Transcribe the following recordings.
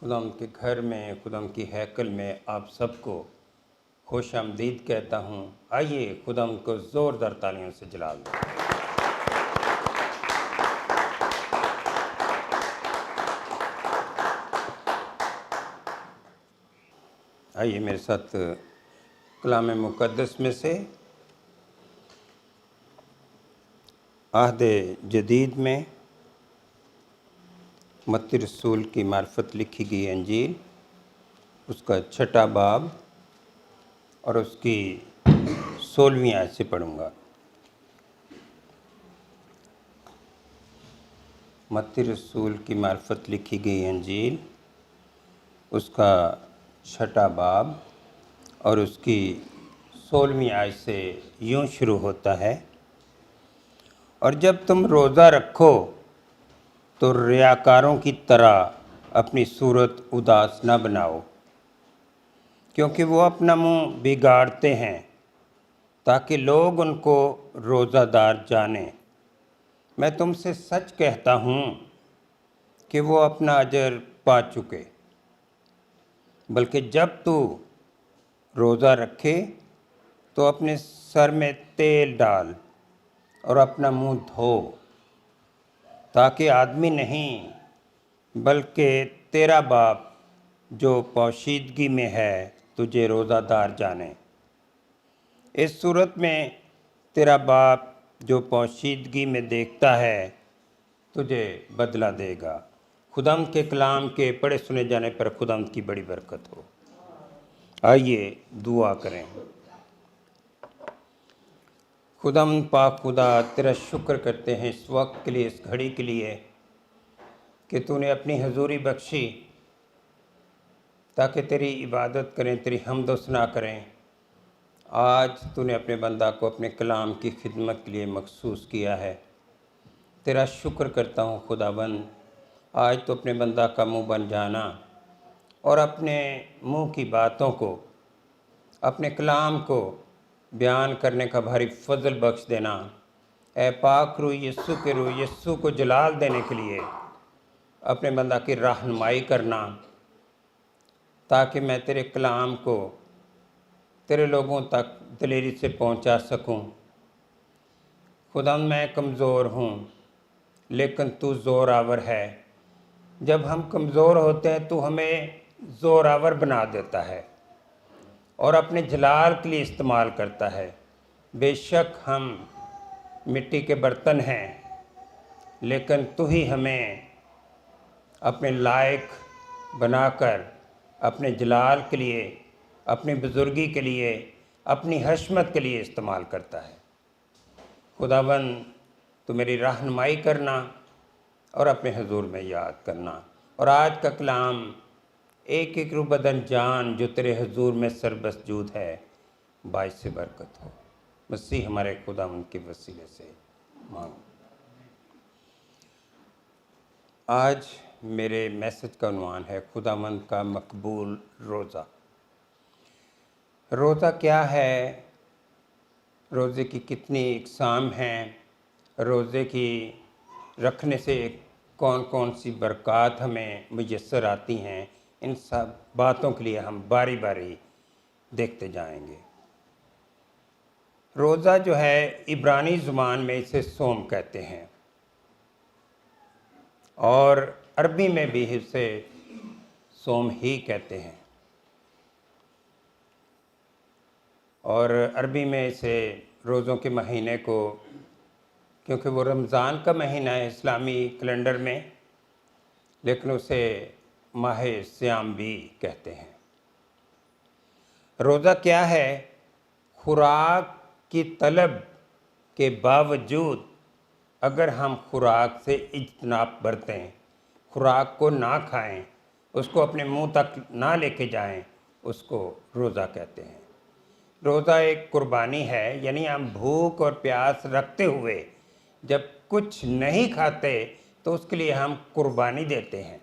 خداوند کے گھر میں، خداوند کی ہیکل میں آپ سب کو خوش آمدید کہتا ہوں۔ آئیے خداوند کو زوردار تالیوں سے جلال دیں۔ آئیے میرے ساتھ کلام مقدس میں سے عہد جدید میں متی رسول کی معرفت لکھی گئی انجیل، اس کا 6واں باب اور اس کی 16ویں آیت سے پڑھوں گا۔ متی رسول کی معرفت لکھی گئی انجیل، اس کا 6واں باب اور اس کی 16ویں آیت سے یوں شروع ہوتا ہے، اور جب تم روزہ رکھو تو ریاکاروں کی طرح اپنی صورت اداس نہ بناؤ، کیونکہ وہ اپنا منہ بگاڑتے ہیں تاکہ لوگ ان کو روزہ دار جانیں۔ میں تم سے سچ کہتا ہوں کہ وہ اپنا اجر پا چکے۔ بلکہ جب تو روزہ رکھے تو اپنے سر میں تیل ڈال اور اپنا منہ دھو، تاکہ آدمی نہیں بلکہ تیرا باپ جو پوشیدگی میں ہے تجھے روزہ دار جانے۔ اس صورت میں تیرا باپ جو پوشیدگی میں دیکھتا ہے تجھے بدلہ دے گا۔ خداوند کے کلام کے پڑھے سنے جانے پر خداوند کی بڑی برکت ہو۔ آئیے دعا کریں۔ خداوند پاک خدا، تیرا شکر کرتے ہیں اس وقت کے لیے، اس گھڑی کے لیے کہ تو نے اپنی حضوری بخشی تاکہ تیری عبادت کریں، تیری حمد و ثنا کریں۔ آج تو نے اپنے بندہ کو اپنے کلام کی خدمت کے لیے مخصوص کیا ہے۔ تیرا شکر کرتا ہوں خداوند، آج تو اپنے بندہ کا منہ بن جانا اور اپنے منہ کی باتوں کو، اپنے کلام کو بیان کرنے کا بھاری فضل بخش دینا۔ اے پاک روح یسوع کے روح، یسوع کو جلال دینے کے لیے اپنے بندہ کی رہنمائی کرنا، تاکہ میں تیرے کلام کو تیرے لوگوں تک دلیری سے پہنچا سکوں۔ خداوند میں کمزور ہوں لیکن تو زور آور ہے۔ جب ہم کمزور ہوتے ہیں تو ہمیں زور آور بنا دیتا ہے اور اپنے جلال کے لیے استعمال کرتا ہے۔ بے شک ہم مٹی کے برتن ہیں، لیکن تو ہی ہمیں اپنے لائق بنا کر اپنے جلال کے لیے، اپنی بزرگی کے لیے، اپنی حشمت کے لیے استعمال کرتا ہے۔ خداوند تو میری رہنمائی کرنا اور اپنے حضور میں یاد کرنا، اور آج کا کلام ایک ایک روح بدن جان جو تیرے حضور میں سربسجود ہے باعث برکت ہو۔ مسیح ہمارے خداوند کے وسیلے سے مانگ۔ آج میرے میسج کا عنوان ہے خداوند کا مقبول روزہ۔ روزہ کیا ہے؟ روزے کی کتنی اقسام ہیں؟ روزے کی رکھنے سے کون کون سی برکات ہمیں میسر آتی ہیں؟ ان سب باتوں کے لیے ہم باری باری دیکھتے جائیں گے۔ روزہ جو ہے عبرانی زبان میں اسے صوم کہتے ہیں، اور عربی میں بھی اسے صوم ہی کہتے ہیں، اور عربی میں اسے روزوں کے مہینے کو، کیونکہ وہ رمضان کا مہینہ ہے اسلامی کیلنڈر میں، لیکن اسے ماہ صیام بھی کہتے ہیں۔ روزہ کیا ہے؟ خوراک کی طلب کے باوجود اگر ہم خوراک سے اجتناب برتیں، خوراک کو نہ کھائیں، اس کو اپنے منہ تک نہ لے کے جائیں، اس کو روزہ کہتے ہیں۔ روزہ ایک قربانی ہے، یعنی ہم بھوک اور پیاس رکھتے ہوئے جب کچھ نہیں کھاتے تو اس کے لیے ہم قربانی دیتے ہیں۔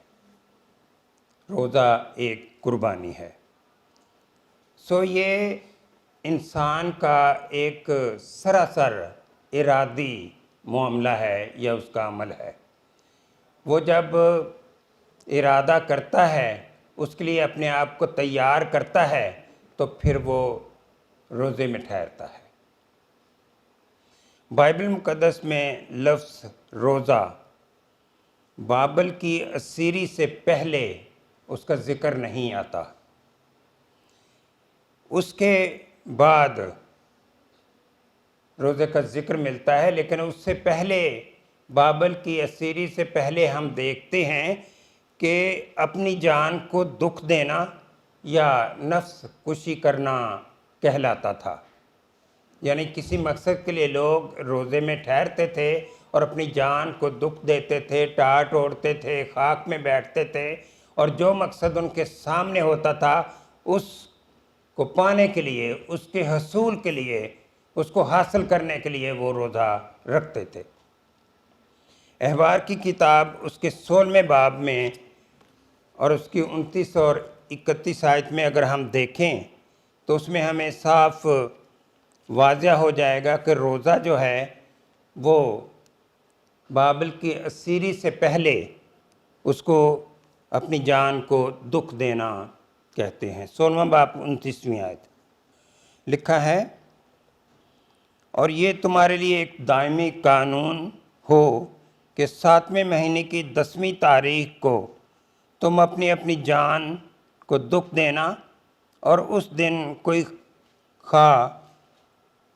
روزہ ایک قربانی ہے۔ یہ انسان کا ایک سراسر ارادی معاملہ ہے یا اس کا عمل ہے۔ وہ جب ارادہ کرتا ہے، اس کے لیے اپنے آپ کو تیار کرتا ہے، تو پھر وہ روزے میں ٹھہرتا ہے۔ بائبل مقدس میں لفظ روزہ بابل کی اسیری سے پہلے اس کا ذکر نہیں آتا، اس کے بعد روزے کا ذکر ملتا ہے، لیکن اس سے پہلے بابل کی اسیری سے پہلے ہم دیکھتے ہیں کہ اپنی جان کو دکھ دینا یا نفس کشی کرنا کہلاتا تھا۔ یعنی کسی مقصد کے لیے لوگ روزے میں ٹھہرتے تھے اور اپنی جان کو دکھ دیتے تھے، ٹاٹ اوڑھتے تھے، خاک میں بیٹھتے تھے، اور جو مقصد ان کے سامنے ہوتا تھا اس کو پانے کے لیے، اس کے حصول کے لیے، اس کو حاصل کرنے کے لیے وہ روزہ رکھتے تھے۔ احبار کی کتاب اس کے 16ویں باب میں اور اس کی 29 اور 31 آیت میں اگر ہم دیکھیں تو اس میں ہمیں صاف واضح ہو جائے گا کہ روزہ جو ہے وہ بابل کی اسیری سے پہلے اس کو اپنی جان کو دکھ دینا کہتے ہیں۔ 16واں باب 29ویں آیت لکھا ہے، اور یہ تمہارے لیے ایک دائمی قانون ہو کہ 7ویں مہینے کی 10ویں تاریخ کو تم اپنی اپنی جان کو دکھ دینا، اور اس دن کوئی خواہ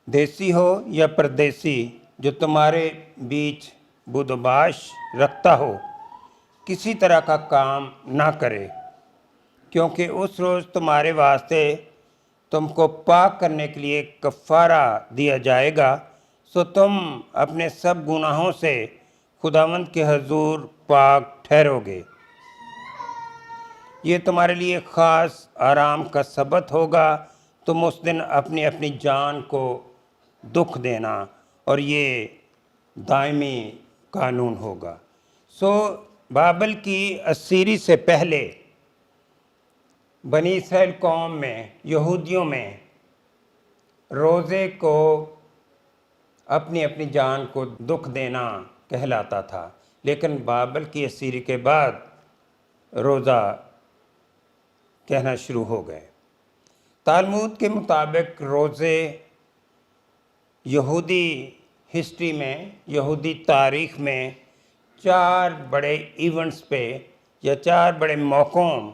دیسی ہو یا پردیسی جو تمہارے بیچ بود و باش رکھتا ہو کسی طرح کا کام نہ کرے، کیونکہ اس روز تمہارے واسطے تم کو پاک کرنے کے لیے کفارہ دیا جائے گا، سو تم اپنے سب گناہوں سے خداوند کے حضور پاک ٹھہرو گے۔ یہ تمہارے لیے خاص آرام کا سبت ہوگا، تم اس دن اپنی اپنی جان کو دکھ دینا، اور یہ دائمی قانون ہوگا۔ سو بابل کی اسیری سے پہلے بنی اسرائیل قوم میں، یہودیوں میں روزے کو اپنی اپنی جان کو دکھ دینا کہلاتا تھا، لیکن بابل کی اسیری کے بعد روزہ کہنا شروع ہو گئے۔ تالمود کے مطابق روزے یہودی ہسٹری میں، یہودی تاریخ میں 4 بڑے ایونٹس پہ یا 4 بڑے موقعوں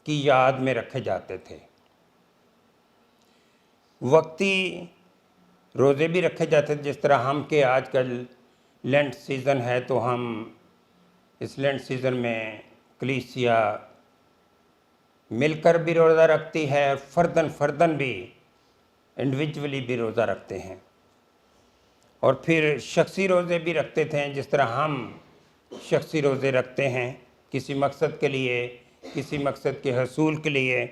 کی یاد میں رکھے جاتے تھے۔ وقتی روزے بھی رکھے جاتے تھے، جس طرح ہم کے آج کل لینٹ سیزن ہے تو ہم اس لینٹ سیزن میں کلیسیا مل کر بھی روزہ رکھتی ہے، فردن بھی انڈیویجولی بھی روزہ رکھتے ہیں، اور پھر شخصی روزے بھی رکھتے تھے جس طرح ہم شخصی روزے رکھتے ہیں کسی مقصد کے لیے، کسی مقصد کے حصول کے لیے۔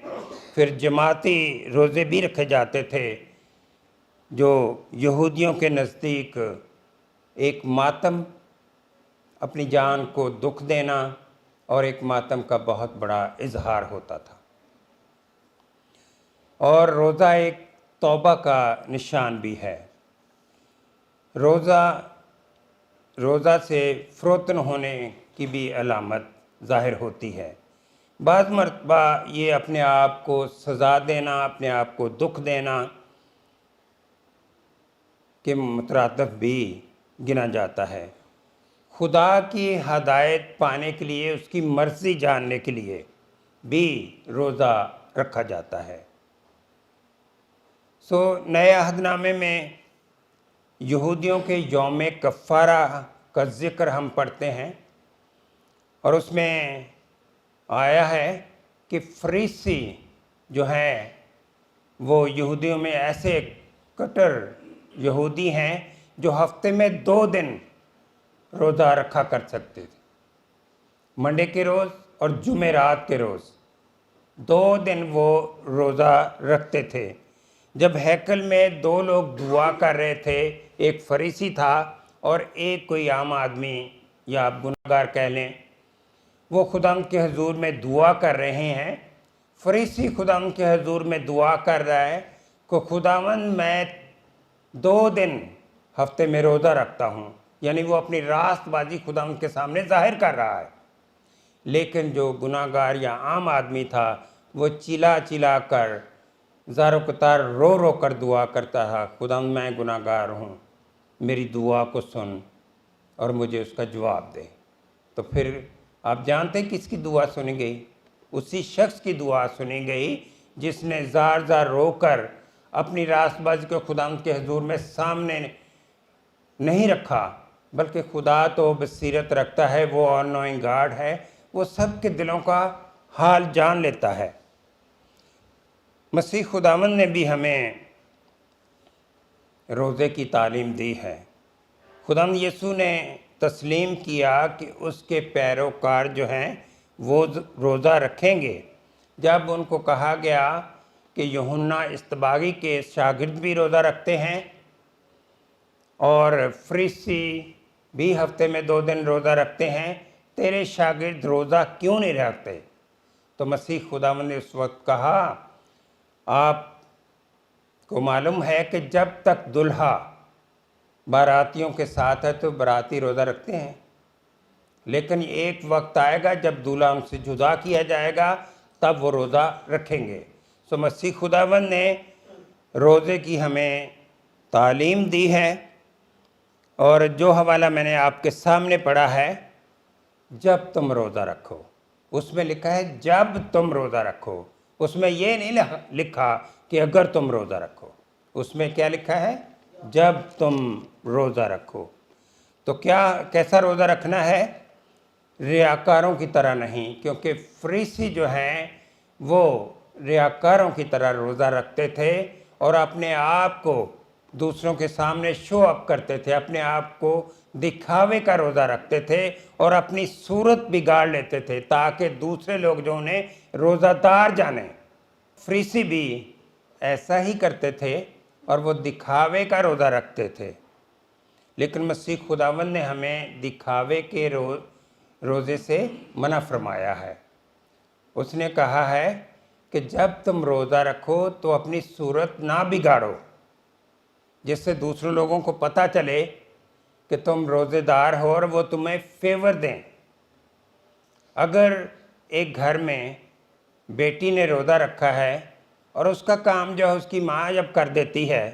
پھر جماعتی روزے بھی رکھے جاتے تھے جو یہودیوں کے نزدیک ایک ماتم، اپنی جان کو دکھ دینا اور ایک ماتم کا بہت بڑا اظہار ہوتا تھا۔ اور روزہ ایک توبہ کا نشان بھی ہے۔ روزہ سے فروتن ہونے کی بھی علامت ظاہر ہوتی ہے۔ بعض مرتبہ یہ اپنے آپ کو سزا دینا، اپنے آپ کو دکھ دینا کے مترادف بھی گنا جاتا ہے۔ خدا کی ہدایت پانے کے لیے، اس کی مرضی جاننے کے لیے بھی روزہ رکھا جاتا ہے۔ نئے عہد نامے میں یہودیوں کے یوم کفارہ کا ذکر ہم پڑھتے ہیں، اور اس میں آیا ہے کہ فریسی جو ہیں وہ یہودیوں میں ایسے کٹر یہودی ہیں جو ہفتے میں 2 دن روزہ رکھا کر سکتے تھے، منڈے کے روز اور جمعرات کے روز 2 دن وہ روزہ رکھتے تھے۔ جب ہیکل میں 2 لوگ دعا کر رہے تھے، ایک فریسی تھا اور ایک کوئی عام آدمی یا آپ گناہگار کہہ لیں، وہ خداوند کے حضور میں دعا کر رہے ہیں۔ فریسی خداوند کے حضور میں دعا کر رہا ہے کہ خداوند میں 2 دن ہفتے میں روزہ رکھتا ہوں، یعنی وہ اپنی راست بازی خداوند کے سامنے ظاہر کر رہا ہے۔ لیکن جو گناہ گار یا عام آدمی تھا وہ چلا چلا کر زار و قطار رو رو کر دعا کرتا تھا، خدا میں گناہ گار ہوں، میری دعا کو سن اور مجھے اس کا جواب دے۔ تو پھر آپ جانتے کس کی دعا سنی گئی؟ اسی شخص کی دعا سنی گئی جس نے زار زار رو کر اپنی راست بازی کو خدا کے حضور میں سامنے نہیں رکھا، بلکہ خدا تو بصیرت رکھتا ہے، وہ آل نوئنگ گاڈ ہے، وہ سب کے دلوں کا حال جان لیتا ہے۔ مسیح خداوند نے بھی ہمیں روزے کی تعلیم دی ہے۔ خداوند یسوع نے تسلیم کیا کہ اس کے پیروکار جو ہیں وہ روزہ رکھیں گے۔ جب ان کو کہا گیا کہ یوحنا اصطباغی کے شاگرد بھی روزہ رکھتے ہیں اور فریسی بھی ہفتے میں 2 دن روزہ رکھتے ہیں، تیرے شاگرد روزہ کیوں نہیں رکھتے؟ تو مسیح خداوند نے اس وقت کہا، آپ کو معلوم ہے کہ جب تک دلہا باراتیوں کے ساتھ ہے تو باراتی روزہ رکھتے ہیں، لیکن ایک وقت آئے گا جب دولہا ان سے جدا کیا جائے گا، تب وہ روزہ رکھیں گے۔ سو مسیح خداوند نے روزے کی ہمیں تعلیم دی ہے، اور جو حوالہ میں نے آپ کے سامنے پڑھا ہے، جب تم روزہ رکھو، اس میں لکھا ہے جب تم روزہ رکھو، اس میں یہ نہیں لکھا کہ اگر تم روزہ رکھو، اس میں کیا لکھا ہے؟ جب تم روزہ رکھو۔ تو کیسا روزہ رکھنا ہے؟ ریاکاروں کی طرح نہیں، کیونکہ فریسی جو ہیں وہ ریاکاروں کی طرح روزہ رکھتے تھے اور اپنے آپ کو دوسروں کے سامنے شو اپ کرتے تھے، اپنے آپ کو دکھاوے کا روزہ رکھتے تھے اور اپنی صورت بگاڑ لیتے تھے تاکہ دوسرے لوگ جو انہیں روزہ دار جانیں۔ فریسی بھی ایسا ہی کرتے تھے اور وہ دکھاوے کا روزہ رکھتے تھے، لیکن مسیح خداوند نے ہمیں دکھاوے کے روزے سے منع فرمایا ہے۔ اس نے کہا ہے کہ جب تم روزہ رکھو تو اپنی صورت نہ بگاڑو، جس سے دوسرے لوگوں کو پتہ چلے کہ تم روزے دار ہو اور وہ تمہیں فیور دیں۔ اگر ایک گھر میں بیٹی نے روزہ رکھا ہے اور اس کا کام جو ہے اس کی ماں جب کر دیتی ہے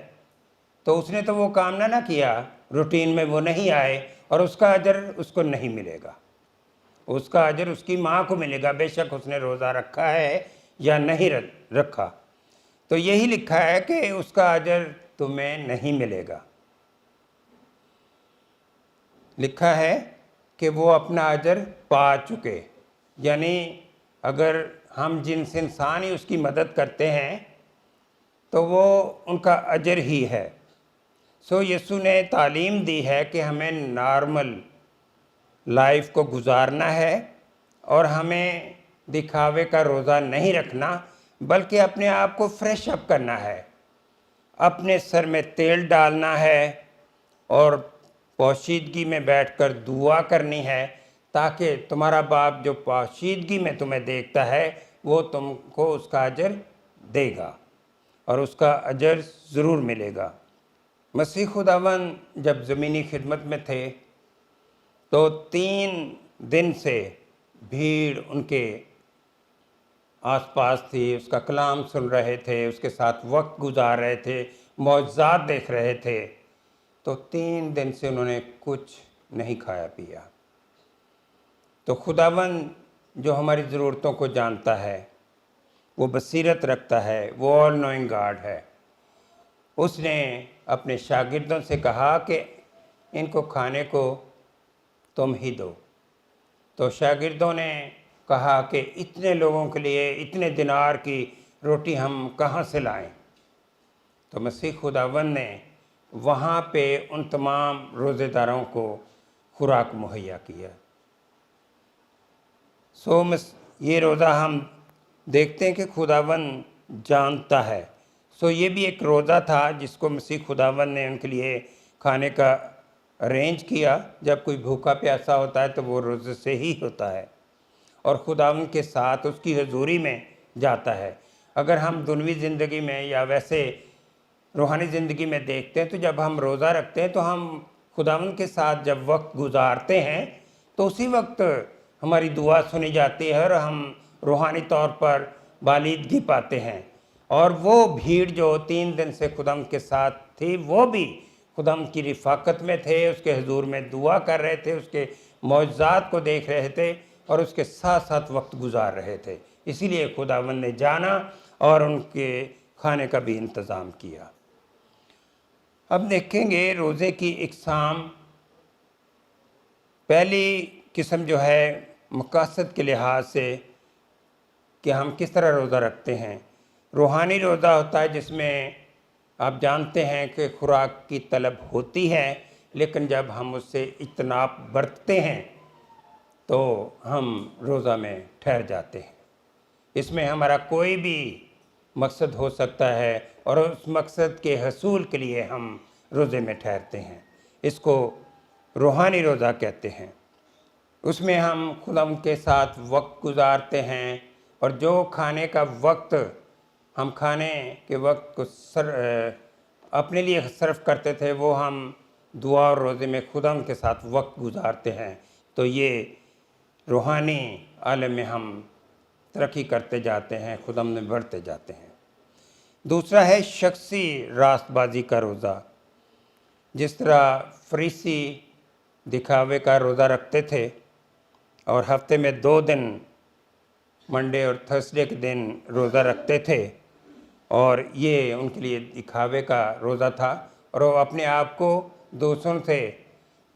تو اس نے تو وہ کام نہ کیا، روٹین میں وہ نہیں آئے، اور اس کا اجر اس کو نہیں ملے گا، اس کا اجر اس کی ماں کو ملے گا، بے شک اس نے روزہ رکھا ہے یا نہیں رکھا۔ تو یہی لکھا ہے کہ اس کا اجر تمہیں نہیں ملے گا۔ لکھا ہے کہ وہ اپنا اجر پا چکے، یعنی اگر ہم جنس انسان ہی اس کی مدد کرتے ہیں تو وہ ان کا اجر ہی ہے۔ سو یسوع نے تعلیم دی ہے کہ ہمیں نارمل لائف کو گزارنا ہے اور ہمیں دکھاوے کا روزہ نہیں رکھنا، بلکہ اپنے آپ کو فریش اپ کرنا ہے، اپنے سر میں تیل ڈالنا ہے اور پوشیدگی میں بیٹھ کر دعا کرنی ہے تاکہ تمہارا باپ جو پوشیدگی میں تمہیں دیکھتا ہے وہ تم کو اس کا اجر دے گا اور اس کا اجر ضرور ملے گا۔ مسیح خداوند جب زمینی خدمت میں تھے تو 3 دن سے بھیڑ ان کے آس پاس تھی، اس کا کلام سن رہے تھے، اس کے ساتھ وقت گزار رہے تھے، معجزات دیکھ رہے تھے۔ تو 3 دن سے انہوں نے کچھ نہیں کھایا پیا۔ تو خداوند جو ہماری ضرورتوں کو جانتا ہے، وہ بصیرت رکھتا ہے، وہ آل نوئنگ گاڈ ہے، اس نے اپنے شاگردوں سے کہا کہ ان کو کھانے کو تم ہی دو۔ تو شاگردوں نے کہا کہ اتنے لوگوں کے لیے اتنے دینار کی روٹی ہم کہاں سے لائیں؟ تو مسیح خداوند نے وہاں پہ ان تمام روزے داروں کو خوراک مہیا کیا۔ یہ روزہ ہم دیکھتے ہیں کہ خداوند جانتا ہے۔ یہ بھی ایک روزہ تھا جس کو مسیح خداوند نے ان کے لیے کھانے کا ارینج کیا۔ جب کوئی بھوکا پیاسا ہوتا ہے تو وہ روزے سے ہی ہوتا ہے اور خداوند کے ساتھ اس کی حضوری میں جاتا ہے۔ اگر ہم دنیوی زندگی میں یا ویسے روحانی زندگی میں دیکھتے ہیں تو جب ہم روزہ رکھتے ہیں تو ہم خداوند کے ساتھ جب وقت گزارتے ہیں تو اسی وقت ہماری دعا سنی جاتی ہے اور ہم روحانی طور پر بالیدگی پاتے ہیں۔ اور وہ بھیڑ جو 3 دن سے خداوند کے ساتھ تھی، وہ بھی خداوند کی رفاقت میں تھے، اس کے حضور میں دعا کر رہے تھے، اس کے معجزات کو دیکھ رہے تھے اور اس کے ساتھ ساتھ وقت گزار رہے تھے۔ اسی لیے خداوند نے جانا اور ان کے کھانے کا بھی انتظام کیا۔ اب دیکھیں گے روزے کی اقسام۔ پہلی قسم جو ہے مقاصد کے لحاظ سے کہ ہم کس طرح روزہ رکھتے ہیں۔ روحانی روزہ ہوتا ہے جس میں آپ جانتے ہیں کہ خوراک کی طلب ہوتی ہے، لیکن جب ہم اس سے اجتناب برتتے ہیں تو ہم روزہ میں ٹھہر جاتے ہیں۔ اس میں ہمارا کوئی بھی مقصد ہو سکتا ہے اور اس مقصد کے حصول کے لیے ہم روزے میں ٹھہرتے ہیں۔ اس کو روحانی روزہ کہتے ہیں۔ اس میں ہم خداوند کے ساتھ وقت گزارتے ہیں اور جو کھانے کا وقت ہم کھانے کے وقت کو اپنے لیے صرف کرتے تھے، وہ ہم دعا اور روزے میں خداوند کے ساتھ وقت گزارتے ہیں۔ تو یہ روحانی عالم میں ہم ترقی کرتے جاتے ہیں، خداوند میں بڑھتے جاتے ہیں۔ دوسرا ہے شخصی راست بازی کا روزہ۔ جس طرح فریسی دکھاوے کا روزہ رکھتے تھے اور ہفتے میں 2 دن منڈے اور تھرسڈے کے دن روزہ رکھتے تھے، اور یہ ان کے لیے دکھاوے کا روزہ تھا، اور وہ اپنے آپ کو دوسروں سے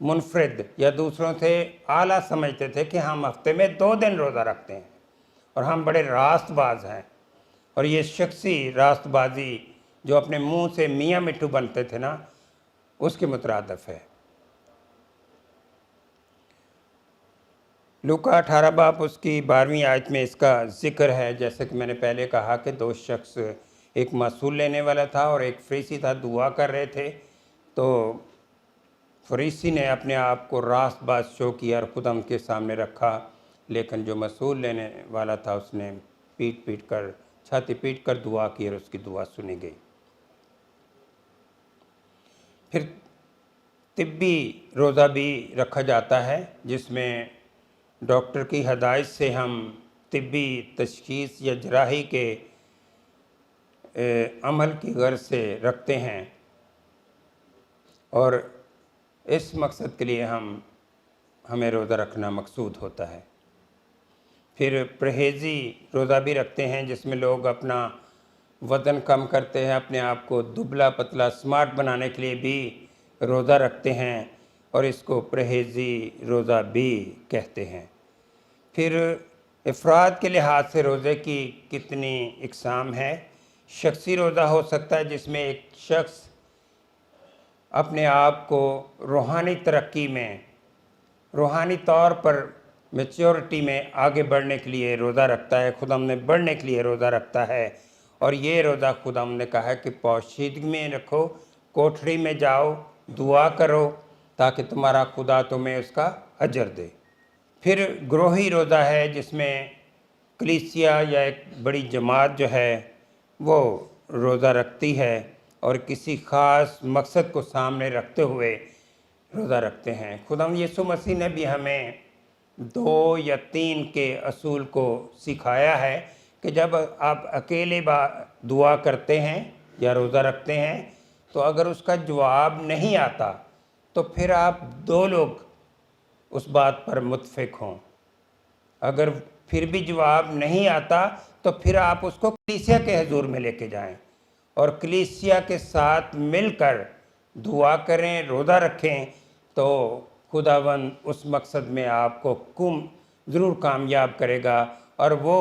منفرد یا دوسروں سے اعلیٰ سمجھتے تھے کہ ہم ہفتے میں 2 دن روزہ رکھتے ہیں اور ہم بڑے راست باز ہیں۔ اور یہ شخصی راست بازی جو اپنے منہ سے میاں مٹھو بنتے تھے نا، اس کے مترادف ہے۔ لوکا 18 باب اس کی 12ویں آیت میں اس کا ذکر ہے، جیسے کہ میں نے پہلے کہا کہ 2 شخص، ایک معصول لینے والا تھا اور ایک فریسی تھا، دعا کر رہے تھے۔ تو فریسی نے اپنے آپ کو راست باز شو کیا اور خداوند کے سامنے رکھا، لیکن جو معصول لینے والا تھا اس نے چھاتی پیٹ کر دعا کی اور اس کی دعا سنی گئی۔ پھر طبی روزہ بھی رکھا جاتا ہے، جس میں ڈاکٹر کی ہدایت سے ہم طبی تشخیص یا جراحی کے عمل کی غرض سے رکھتے ہیں، اور اس مقصد کے لیے ہمیں روزہ رکھنا مقصود ہوتا ہے۔ پھر پرہیزی روزہ بھی رکھتے ہیں، جس میں لوگ اپنا وزن کم کرتے ہیں، اپنے آپ کو دبلا پتلا سمارٹ بنانے کے لیے بھی روزہ رکھتے ہیں، اور اس کو پرہیزی روزہ بھی کہتے ہیں۔ پھر افراد کے لحاظ سے روزے کی کتنی اقسام ہے۔ شخصی روزہ ہو سکتا ہے جس میں ایک شخص اپنے آپ کو روحانی ترقی میں، روحانی طور پر میچورٹی میں آگے بڑھنے کے لیے روزہ رکھتا ہے، خداوند میں بڑھنے کے لیے روزہ رکھتا ہے، اور یہ روزہ خداوند نے کہا ہے کہ پوشیدگی میں رکھو، کوٹھڑی میں جاؤ، دعا کرو تاکہ تمہارا خدا تمہیں اس کا اجر دے۔ پھر گروہی روزہ ہے جس میں کلیسیا یا ایک بڑی جماعت جو ہے وہ روزہ رکھتی ہے اور کسی خاص مقصد کو سامنے رکھتے ہوئے روزہ رکھتے ہیں۔ خداوند یسوع مسیح نے بھی ہمیں 2 یا 3 کے اصول کو سکھایا ہے کہ جب آپ اکیلے دعا کرتے ہیں یا روزہ رکھتے ہیں تو اگر اس کا جواب نہیں آتا تو پھر آپ 2 لوگ اس بات پر متفق ہوں۔ اگر پھر بھی جواب نہیں آتا تو پھر آپ اس کو کلیسیا کے حضور میں لے کے جائیں اور کلیسیا کے ساتھ مل کر دعا کریں، روزہ رکھیں، تو خداوند اس مقصد میں آپ کو ضرور کامیاب کرے گا، اور وہ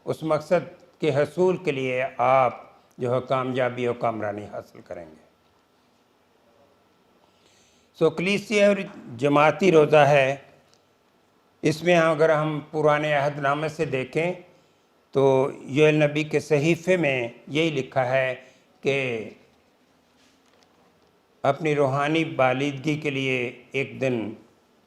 اس مقصد کے حصول کے لیے آپ جو ہے کامیابی و کامرانی حاصل کریں گے۔ کلیسیا اور جماعتی روزہ ہے۔ اس میں اگر ہم پرانے عہد نامے سے دیکھیں تو یوئیل نبی کے صحیفے میں یہی لکھا ہے کہ اپنی روحانی بالیدگی کے لیے ایک دن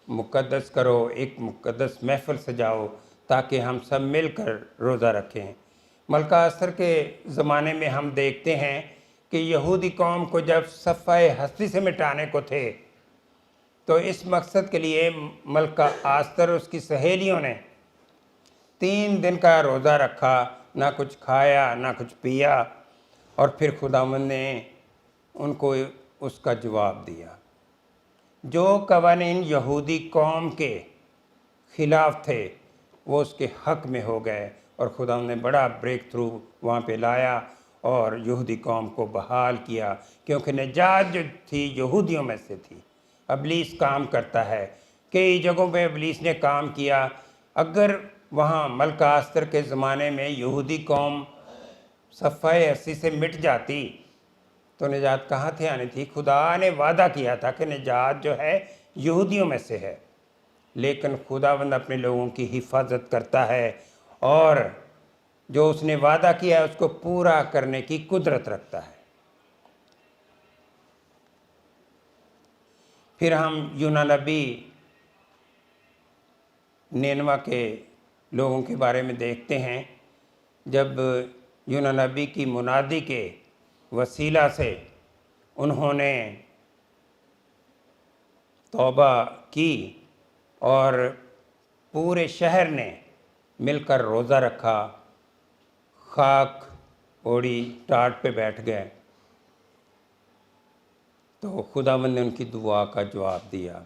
مقدس کرو، ایک مقدس محفل سجاؤ تاکہ ہم سب مل کر روزہ رکھیں۔ ملکہ استر کے زمانے میں ہم دیکھتے ہیں کہ یہودی قوم کو جب صفحہ ہستی سے مٹانے کو تھے تو اس مقصد کے لیے ملکہ آستر اور اس کی سہیلیوں نے 3 دن کا روزہ رکھا، نہ کچھ کھایا نہ کچھ پیا، اور پھر خداوند نے ان کو اس کا جواب دیا۔ جو قوانین یہودی قوم کے خلاف تھے وہ اس کے حق میں ہو گئے، اور خداوند نے بڑا بریک تھرو وہاں پہ لایا اور یہودی قوم کو بحال کیا، کیونکہ نجات جو تھی یہودیوں میں سے تھی۔ ابلیس کام کرتا ہے، کئی جگہوں پہ ابلیس نے کام کیا۔ اگر وہاں ملکہ آستر کے زمانے میں یہودی قوم صفحہ 80 سے مٹ جاتی تو نجات کہاں سے آنی تھی؟ خدا نے وعدہ کیا تھا کہ نجات جو ہے یہودیوں میں سے ہے، لیکن خداوند اپنے لوگوں کی حفاظت کرتا ہے، اور جو اس نے وعدہ کیا ہے اس کو پورا کرنے کی قدرت رکھتا ہے۔ پھر ہم یونان نبی نینوا کے لوگوں کے بارے میں دیکھتے ہیں۔ جب یونان نبی کی منادی کے وسیلہ سے انہوں نے توبہ کی اور پورے شہر نے مل کر روزہ رکھا، خاک اوڑی، ٹاٹ پہ بیٹھ گئے، تو خداوند نے ان کی دعا کا جواب دیا۔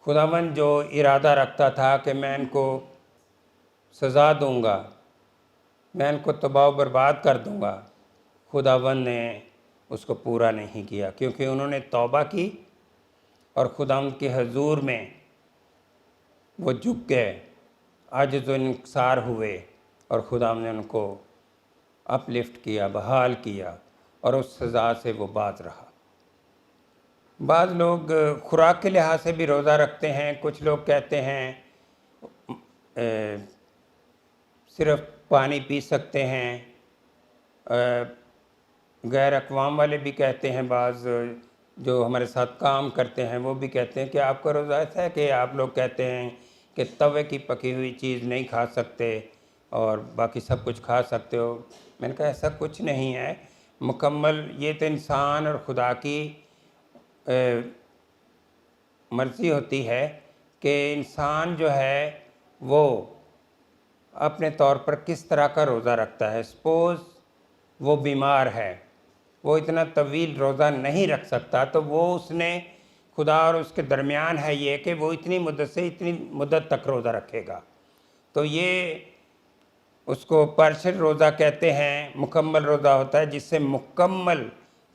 خداوند جو ارادہ رکھتا تھا کہ میں ان کو سزا دوں گا، میں ان کو تباہ و برباد کر دوں گا، خداوند نے اس کو پورا نہیں کیا، کیونکہ انہوں نے توبہ کی اور خداوند کے حضور میں وہ جھک گئے، عاجز و انکسار ہوئے، اور خداوند نے ان کو اپ لفٹ کیا، بحال کیا، اور اس سزا سے وہ باز رہا۔ بعض لوگ خوراک کے لحاظ سے بھی روزہ رکھتے ہیں۔ کچھ لوگ کہتے ہیں صرف پانی پی سکتے ہیں، غیر اقوام والے بھی کہتے ہیں، بعض جو ہمارے ساتھ کام کرتے ہیں وہ بھی کہتے ہیں کہ آپ کا روزہ ایسا ہے کہ آپ لوگ کہتے ہیں کہ توے کی پکی ہوئی چیز نہیں کھا سکتے اور باقی سب کچھ کھا سکتے ہو۔ میں نے کہا ایسا کچھ نہیں ہے، مکمل یہ تو انسان اور خدا کی مرضی ہوتی ہے کہ انسان جو ہے وہ اپنے طور پر کس طرح کا روزہ رکھتا ہے۔ سپوز وہ بیمار ہے، وہ اتنا طویل روزہ نہیں رکھ سکتا، تو وہ اس نے خدا اور اس کے درمیان ہے یہ کہ وہ اتنی مدت سے اتنی مدت تک روزہ رکھے گا، تو یہ اس کو پارشل روزہ کہتے ہیں۔ مکمل روزہ ہوتا ہے جس سے مکمل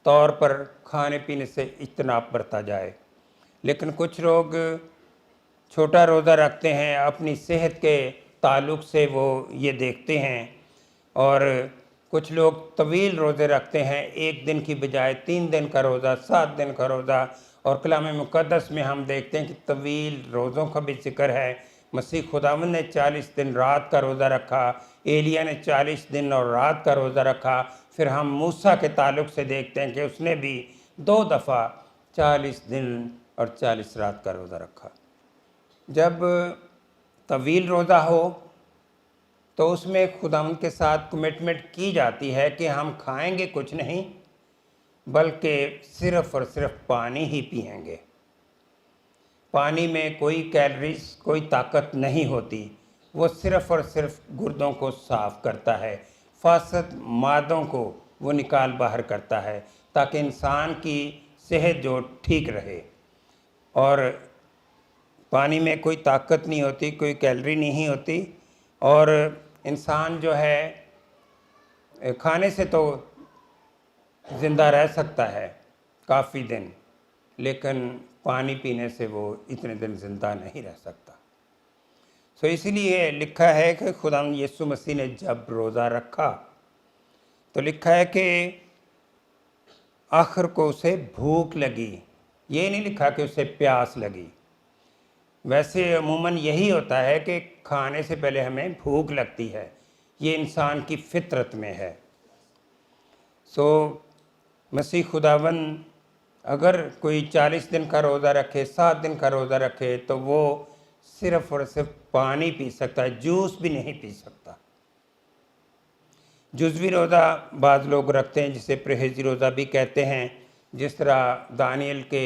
طور پر کھانے پینے سے اجتناب برتا جائے۔ لیکن کچھ لوگ چھوٹا روزہ رکھتے ہیں، اپنی صحت کے تعلق سے وہ یہ دیکھتے ہیں، اور کچھ لوگ طویل روزے رکھتے ہیں، 1 دن کی بجائے 3 دن کا روزہ، 7 دن کا روزہ، اور کلام مقدس میں ہم دیکھتے ہیں کہ طویل روزوں کا بھی ذکر ہے۔ مسیح خداوند نے 40 دن رات کا روزہ رکھا، ایلیاہ نے 40 دن اور رات کا روزہ رکھا، پھر ہم موسیٰ کے تعلق سے دیکھتے ہیں کہ اس نے بھی 2 دفعہ 40 دن اور 40 رات کا روزہ رکھا۔ جب طویل روزہ ہو تو اس میں خداوند کے ساتھ کمٹمنٹ کی جاتی ہے کہ ہم کھائیں گے کچھ نہیں، بلکہ صرف اور صرف پانی ہی پئیں گے۔ پانی میں کوئی کیلریز، کوئی طاقت نہیں ہوتی، وہ صرف اور صرف گردوں کو صاف کرتا ہے، فاسد مادوں کو وہ نکال باہر کرتا ہے، تاکہ انسان کی صحت جو ٹھیک رہے۔ اور پانی میں کوئی طاقت نہیں ہوتی، کوئی کیلری نہیں ہوتی، اور انسان جو ہے کھانے سے تو زندہ رہ سکتا ہے کافی دن، لیکن پانی پینے سے وہ اتنے دن زندہ نہیں رہ سکتا۔ سو اسی لیے لکھا ہے کہ خداوند یسوع مسیح نے جب روزہ رکھا تو لکھا ہے کہ آخر کو اسے بھوک لگی، یہ نہیں لکھا کہ اسے پیاس لگی۔ ویسے عموماً یہی ہوتا ہے کہ کھانے سے پہلے ہمیں بھوک لگتی ہے، یہ انسان کی فطرت میں ہے۔ سو مسیح خداوند اگر کوئی 40 دن کا روزہ رکھے، 7 دن کا روزہ رکھے، تو وہ صرف اور صرف پانی پی سکتا ہے، جوس بھی نہیں پی سکتا۔ جزوی روزہ بعض لوگ رکھتے ہیں جسے پرہیزی روزہ بھی کہتے ہیں، جس طرح دانیل کے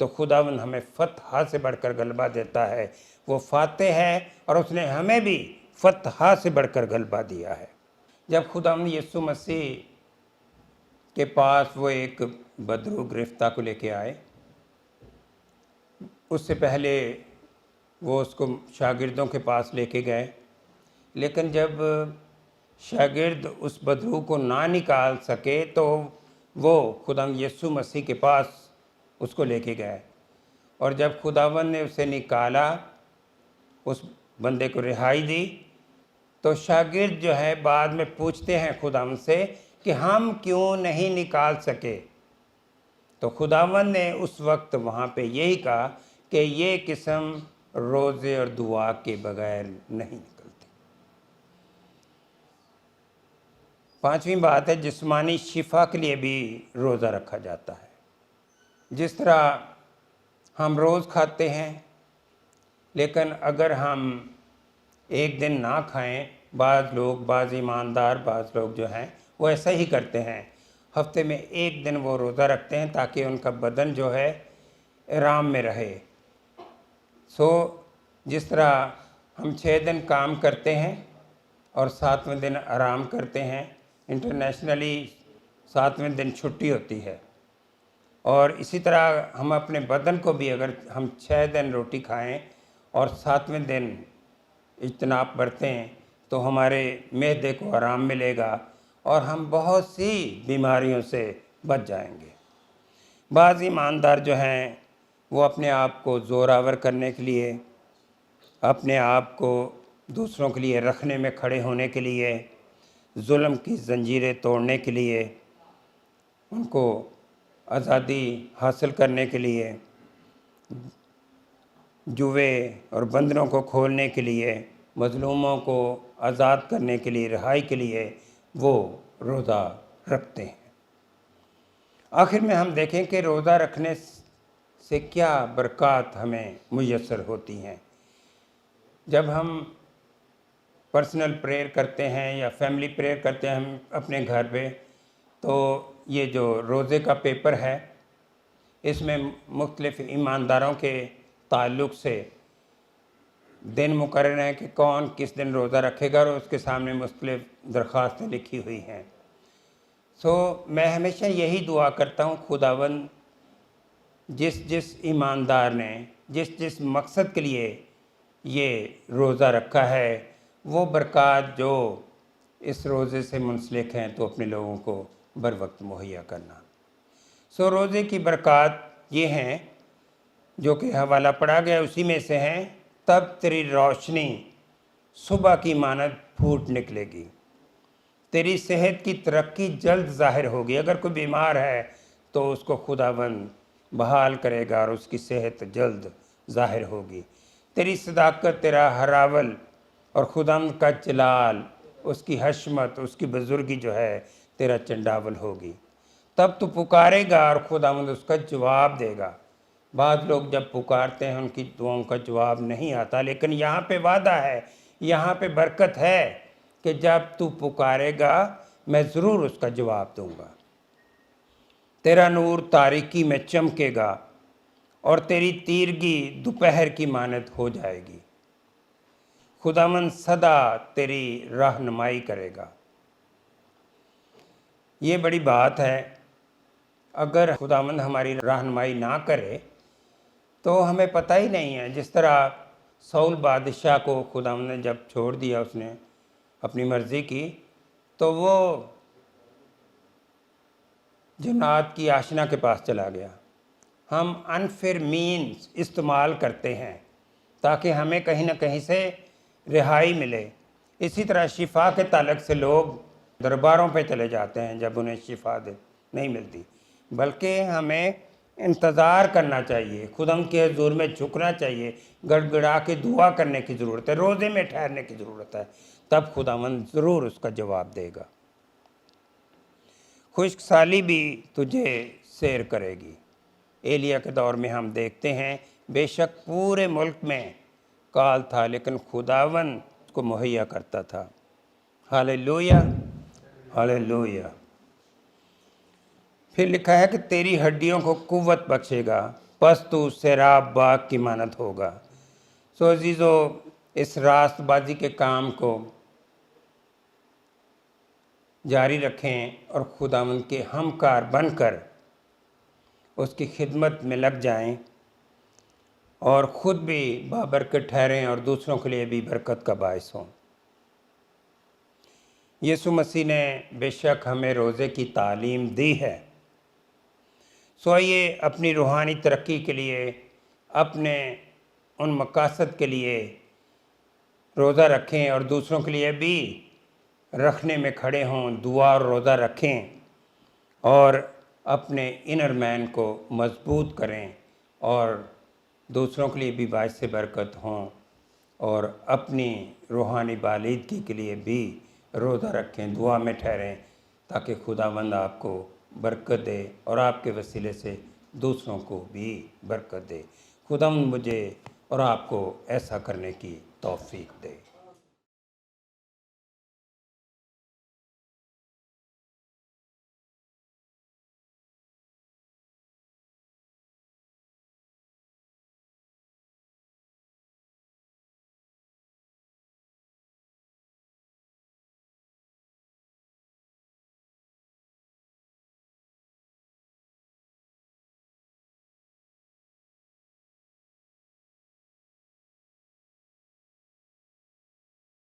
تو خداوند ہمیں فتح سے بڑھ کر غلبہ دیتا ہے۔ وہ فاتح ہے اور اس نے ہمیں بھی فتح سے بڑھ کر غلبہ دیا ہے۔ جب خداوند یسوع مسیح کے پاس وہ ایک بدرو گرفتہ کو لے کے آئے، اس سے پہلے وہ اس کو شاگردوں کے پاس لے کے گئے، لیکن جب شاگرد اس بدرو کو نہ نکال سکے تو وہ خداوند یسوع مسیح کے پاس اس کو لے کے گئے، اور جب خداوند نے اسے نکالا، اس بندے کو رہائی دی، تو شاگرد جو ہے بعد میں پوچھتے ہیں خداوند سے کہ ہم کیوں نہیں نکال سکے؟ تو خداوند نے اس وقت وہاں پہ یہی کہا کہ یہ قسم روزے اور دعا کے بغیر نہیں نکلتے۔ پانچویں بات ہے، جسمانی شفا کے لیے بھی روزہ رکھا جاتا ہے۔ جس طرح ہم روز کھاتے ہیں، لیکن اگر ہم ایک دن نہ کھائیں، بعض ایماندار لوگ جو ہیں وہ ایسا ہی کرتے ہیں، ہفتے میں ایک دن وہ روزہ رکھتے ہیں تاکہ ان کا بدن جو ہے آرام میں رہے۔ جس طرح ہم 6 دن کام کرتے ہیں اور 7ویں دن آرام کرتے ہیں، انٹرنیشنلی 7ویں دن چھٹی ہوتی ہے، اور اسی طرح ہم اپنے بدن کو بھی، اگر ہم 6 دن روٹی کھائیں اور 7ویں دن اجتناب برتیں تو ہمارے معدے کو آرام ملے گا اور ہم بہت سی بیماریوں سے بچ جائیں گے۔ بعض ایماندار جو ہیں وہ اپنے آپ کو زوراور کرنے کے لیے، اپنے آپ کو دوسروں کے لیے رکھنے میں کھڑے ہونے کے لیے، ظلم کی زنجیریں توڑنے کے لیے، ان کو آزادی حاصل کرنے کے لیے، جوے اور بندروں کو کھولنے کے لیے، مظلوموں کو آزاد کرنے کے لیے، رہائی کے لیے وہ روزہ رکھتے ہیں۔ آخر میں ہم دیکھیں کہ روزہ رکھنے سے کیا برکات ہمیں میسر ہوتی ہیں۔ جب ہم پرسنل پریئر کرتے ہیں یا فیملی پریئر کرتے ہیں ہم اپنے گھر پہ، تو یہ جو روزے کا پیپر ہے، اس میں مختلف ایمانداروں کے تعلق سے دن مقرر ہیں کہ کون کس دن روزہ رکھے گا، اور اس کے سامنے مختلف درخواستیں لکھی ہوئی ہیں۔ میں ہمیشہ یہی دعا کرتا ہوں، خداوند جس ایماندار نے جس مقصد کے لیے یہ روزہ رکھا ہے، وہ برکات جو اس روزے سے منسلک ہیں تو اپنے لوگوں کو بر وقت مہیا کرنا۔ روزے کی برکات یہ ہیں جو کہ حوالہ پڑھا گیا اسی میں سے ہیں، تب تیری روشنی صبح کی مانند پھوٹ نکلے گی، تیری صحت کی ترقی جلد ظاہر ہوگی۔ اگر کوئی بیمار ہے تو اس کو خداوند بحال کرے گا اور اس کی صحت جلد ظاہر ہوگی۔ تیری صداقت، تیرا ہراول اور خداوند کا جلال، اس کی حشمت، اس کی بزرگی جو ہے تیرا چنڈاول ہوگی۔ تب تو پکارے گا اور خداوند اس کا جواب دے گا۔ بعض لوگ جب پکارتے ہیں ان کی دعاؤں کا جواب نہیں آتا، لیکن یہاں پہ وعدہ ہے، یہاں پہ برکت ہے کہ جب تو پکارے گا میں ضرور اس کا جواب دوں گا۔ تیرا نور تاریکی میں چمکے گا اور تیری تیرگی دوپہر کی مانند ہو جائے گی۔ خداوند سدا تیری رہنمائی کرے گا۔ یہ بڑی بات ہے، اگر خداوند ہماری رہنمائی نہ کرے تو ہمیں پتہ ہی نہیں ہے۔ جس طرح سول بادشاہ کو خداوند نے جب چھوڑ دیا، اس نے اپنی مرضی کی، تو وہ جنات کی آشنا کے پاس چلا گیا۔ ہم انفیر مینز استعمال کرتے ہیں تاکہ ہمیں کہیں نہ کہیں سے رہائی ملے۔ اسی طرح شفا کے تعلق سے لوگ درباروں پہ چلے جاتے ہیں جب انہیں شفا نہیں ملتی، بلکہ ہمیں انتظار کرنا چاہیے، خداوند کے حضور میں جھکنا چاہیے، گڑ گڑا کے دعا کرنے کی ضرورت ہے، روزے میں ٹھہرنے کی ضرورت ہے، تب خداوند ضرور اس کا جواب دے گا۔ خشک سالی بھی تجھے سیر کرے گی۔ ایلیا کے دور میں ہم دیکھتے ہیں بے شک پورے ملک میں کال تھا، لیکن خداوند اس کو مہیا کرتا تھا۔ Hallelujah, hallelujah. پھر لکھا ہے کہ تیری ہڈیوں کو قوت بخشے گا پس تو سیراب باغ کی مانند ہوگا۔ سو عزیزو، اس راست بازی کے کام کو جاری رکھیں اور خداوند کے ہمکار بن کر اس کی خدمت میں لگ جائیں اور خود بھی بابرکت ٹھہریں اور دوسروں کے لیے بھی برکت کا باعث ہوں۔ یسوع مسیح نے بے شک ہمیں روزے کی تعلیم دی ہے، سو آئیے اپنی روحانی ترقی کے لیے، اپنے ان مقاصد کے لیے روزہ رکھیں اور دوسروں کے لیے بھی رکھنے میں کھڑے ہوں، دعا اور روزہ رکھیں اور اپنے انر مین کو مضبوط کریں اور دوسروں کے لیے بھی باعث برکت ہوں، اور اپنی روحانی بالیدگی کے لیے بھی روزہ رکھیں، دعا میں ٹھہریں تاکہ خداوند آپ کو برکت دے اور آپ کے وسیلے سے دوسروں کو بھی برکت دے۔ خداوند مجھے اور آپ کو ایسا کرنے کی توفیق دے۔